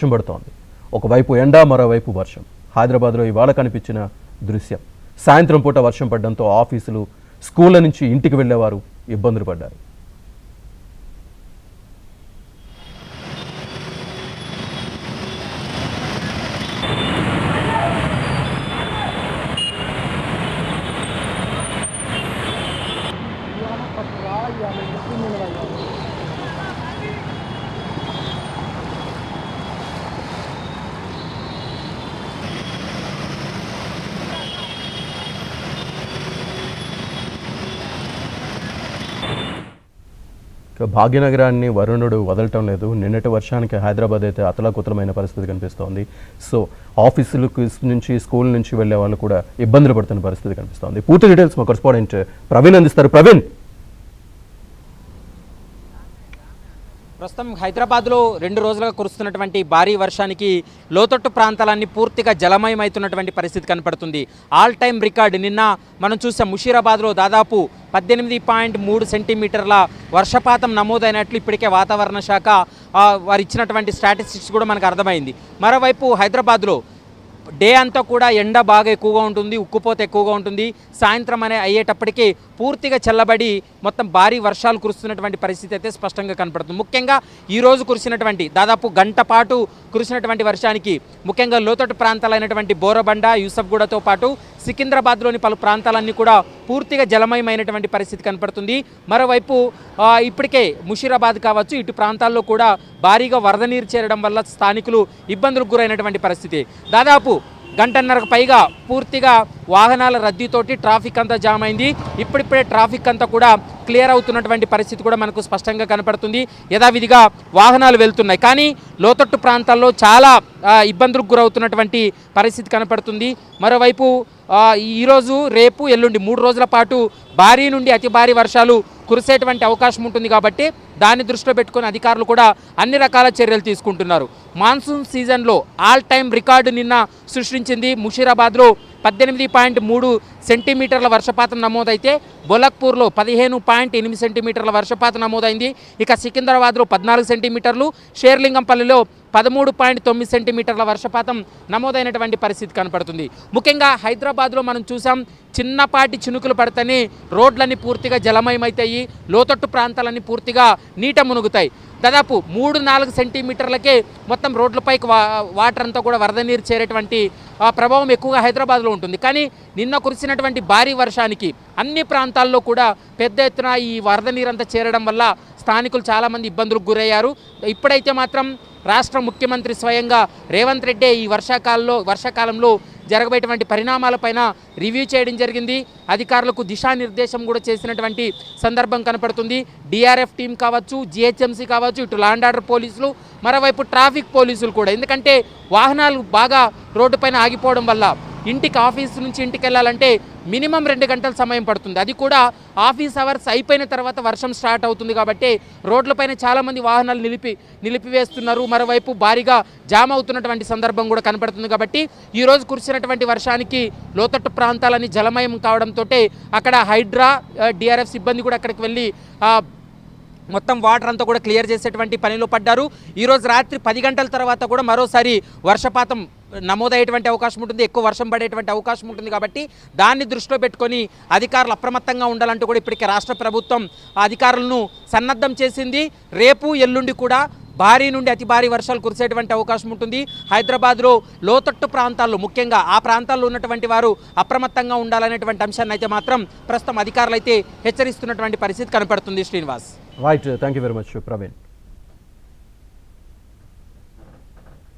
వర్షం పడుతోంది. ఒకవైపు ఎండ, మరోవైపు వర్షం. హైదరాబాద్లో ఇవాళ కనిపించిన దృశ్యం. సాయంత్రం పూట వర్షం పడడంతో ఆఫీసులు, స్కూళ్ల నుంచి ఇంటికి వెళ్లేవారు ఇబ్బందులు పడ్డారు. భాగ్యనగరాన్ని వరుణుడు వదలటం లేదు. నిన్నటి వర్షానికి హైదరాబాద్ అయితే అతలాకుతలమైన పరిస్థితి కనిపిస్తోంది. సో ఆఫీసులకు నుంచి, స్కూల్ నుంచి వెళ్లే వాళ్ళు కూడా ఇబ్బందులు పడుతున్న పరిస్థితి కనిపిస్తోంది. పూర్తి డీటెయిల్స్ మా కరెస్పాండెంట్ ప్రవీణ్ అందిస్తారు. ప్రవీణ్, ప్రస్తుతం హైదరాబాద్లో 2 రోజులుగా కురుస్తున్నటువంటి భారీ వర్షానికి లోతట్టు ప్రాంతాలన్నీ పూర్తిగా జలమయమవుతున్నటువంటి పరిస్థితి కనపడుతుంది. ఆల్ టైమ్ రికార్డు నిన్న మనం చూసాం. ముషీరాబాద్లో దాదాపు 18.3 సెంటీమీటర్ల వర్షపాతం నమోదైనట్లు ఇప్పటికే వాతావరణ శాఖ వారు ఇచ్చినటువంటి స్టాటిస్టిక్స్ కూడా మనకు అర్థమైంది. మరోవైపు హైదరాబాద్లో డే అంతా కూడా ఎండ బాగా ఎక్కువగా ఉంటుంది, ఉక్కుపోత ఎక్కువగా ఉంటుంది. సాయంత్రం అయ్యేటప్పటికీ పూర్తిగా చల్లబడి మొత్తం భారీ వర్షాలు కురుస్తున్నటువంటి పరిస్థితి అయితే స్పష్టంగా కనపడుతుంది. ముఖ్యంగా ఈరోజు కురిసినటువంటి దాదాపు గంట పాటు కురిసినటువంటి వర్షానికి ముఖ్యంగా లోతట్టు ప్రాంతాలైనటువంటి బోరబండ, యూసఫ్గూడతో పాటు సికింద్రాబాద్లోని పలు ప్రాంతాలన్నీ కూడా పూర్తిగా జలమయమైనటువంటి పరిస్థితి కనపడుతుంది. మరోవైపు ఇప్పటికే ముషీరాబాద్ కావచ్చు, ఇటు ప్రాంతాల్లో కూడా భారీగా వరద నీరు చేరడం వల్ల స్థానికులు ఇబ్బందులకు గురైనటువంటి పరిస్థితి. దాదాపు గంటన్నరకు పైగా పూర్తిగా వాహనాల రద్దీతోటి ట్రాఫిక్ అంతా జామ్ అయింది. ఇప్పుడిప్పుడే ట్రాఫిక్ అంతా కూడా క్లియర్ అవుతున్నటువంటి పరిస్థితి కూడా మనకు స్పష్టంగా కనపడుతుంది. యథావిధిగా వాహనాలు వెళ్తున్నాయి, కానీ లోతట్టు ప్రాంతాల్లో చాలా ఇబ్బందులకు గురవుతున్నటువంటి పరిస్థితి కనపడుతుంది. మరోవైపు ఈరోజు, రేపు, ఎల్లుండి 3 రోజుల పాటు భారీ నుండి అతి భారీ వర్షాలు కురిసేటువంటి అవకాశం ఉంటుంది. కాబట్టి దాన్ని దృష్టిలో పెట్టుకుని అధికారులు కూడా అన్ని రకాల చర్యలు తీసుకుంటున్నారు. మాన్సూన్ సీజన్లో ఆల్ టైమ్ రికార్డు నిన్న సృష్టించింది. ముషీరాబాద్లో 18.3 సెంటీమీటర్ల వర్షపాతం నమోదైతే బొలక్పూర్లో 15.8 సెంటీమీటర్ల వర్షపాతం నమోదైంది. ఇక సికింద్రాబాద్లో 14 సెంటీమీటర్లు, షేర్లింగంపల్లిలో 13.9 సెంటీమీటర్ల వర్షపాతం నమోదైనటువంటి పరిస్థితి కనపడుతుంది. ముఖ్యంగా హైదరాబాద్లో మనం చూసాం, చిన్నపాటి చినుకులు పడితేనే రోడ్లన్నీ పూర్తిగా జలమయమవుతాయి, లోతట్టు ప్రాంతాలన్నీ పూర్తిగా నీట మునుగుతాయి. దాదాపు 3-4 సెంటీమీటర్లకే మొత్తం రోడ్లపైకి వాటర్ అంతా కూడా వరద నీరు చేరేటువంటి ప్రభావం ఎక్కువగా హైదరాబాద్లో ఉంటుంది. కానీ నిన్న కురిసినటువంటి భారీ వర్షానికి అన్ని ప్రాంతాల్లో కూడా పెద్ద ఎత్తున ఈ వరద నీరంతా చేరడం వల్ల స్థానికులు చాలామంది ఇబ్బందులకు గురయ్యారు. ఇప్పుడైతే మాత్రం రాష్ట్ర ముఖ్యమంత్రి స్వయంగా రేవంత్ రెడ్డి ఈ వర్షాకాలంలో జరగబోయేటువంటి పరిణామాలపైన రివ్యూ చేయడం జరిగింది. అధికారులకు దిశానిర్దేశం కూడా చేసినటువంటి సందర్భం కనపడుతుంది. డిఆర్ఎఫ్ టీం కావచ్చు, జిహెచ్ఎంసీ కావచ్చు, ఇటు లా అండ్ ఆర్డర్ పోలీసులు, మరోవైపు ట్రాఫిక్ పోలీసులు కూడా. ఎందుకంటే వాహనాలు బాగా రోడ్డుపైన ఆగిపోవడం వల్ల ఆఫీస్ నుంచి ఇంటికి వెళ్ళాలంటే మినిమం 2 గంటల సమయం పడుతుంది. అది కూడా ఆఫీస్ అవర్స్ అయిపోయిన తర్వాత వర్షం స్టార్ట్ అవుతుంది. కాబట్టి రోడ్లపైన చాలామంది వాహనాలు నిలిపివేస్తున్నారు. మరోవైపు భారీగా జామ్ అవుతున్నటువంటి సందర్భం కూడా కనపడుతుంది. కాబట్టి ఈరోజు కురిసినటువంటి వర్షానికి లోతట్టు ప్రాంతాలని జలమయం కావడంతో అక్కడ హైడ్రా, డిఆర్ఎఫ్ సిబ్బంది కూడా అక్కడికి వెళ్ళి మొత్తం వాటర్ అంతా కూడా క్లియర్ చేసేటువంటి పనిలో పడ్డారు. ఈరోజు రాత్రి 10 గంటల తర్వాత కూడా మరోసారి వర్షపాతం నమోదయ్యేటువంటి అవకాశం ఉంటుంది, ఎక్కువ వర్షం పడేటువంటి అవకాశం ఉంటుంది. కాబట్టి దాన్ని దృష్టిలో పెట్టుకొని అధికారులు అప్రమత్తంగా ఉండాలంటూ కూడా ఇప్పటికే రాష్ట్ర ప్రభుత్వం అధికారులను సన్నద్ధం చేసింది. రేపు, ఎల్లుండి కూడా భారీ నుండి అతి భారీ వర్షాలు కురిసేటువంటి అవకాశం ఉంటుంది. హైదరాబాద్లో లోతట్టు ప్రాంతాల్లో, ముఖ్యంగా ఆ ప్రాంతాల్లో ఉన్నటువంటి వారు అప్రమత్తంగా ఉండాలనేటువంటి అంశాన్ని అయితే మాత్రం ప్రస్తుతం అధికారులు అయితే హెచ్చరిస్తున్నటువంటి పరిస్థితి కనపడుతుంది. Srinivas, right, thank you very much Praveen.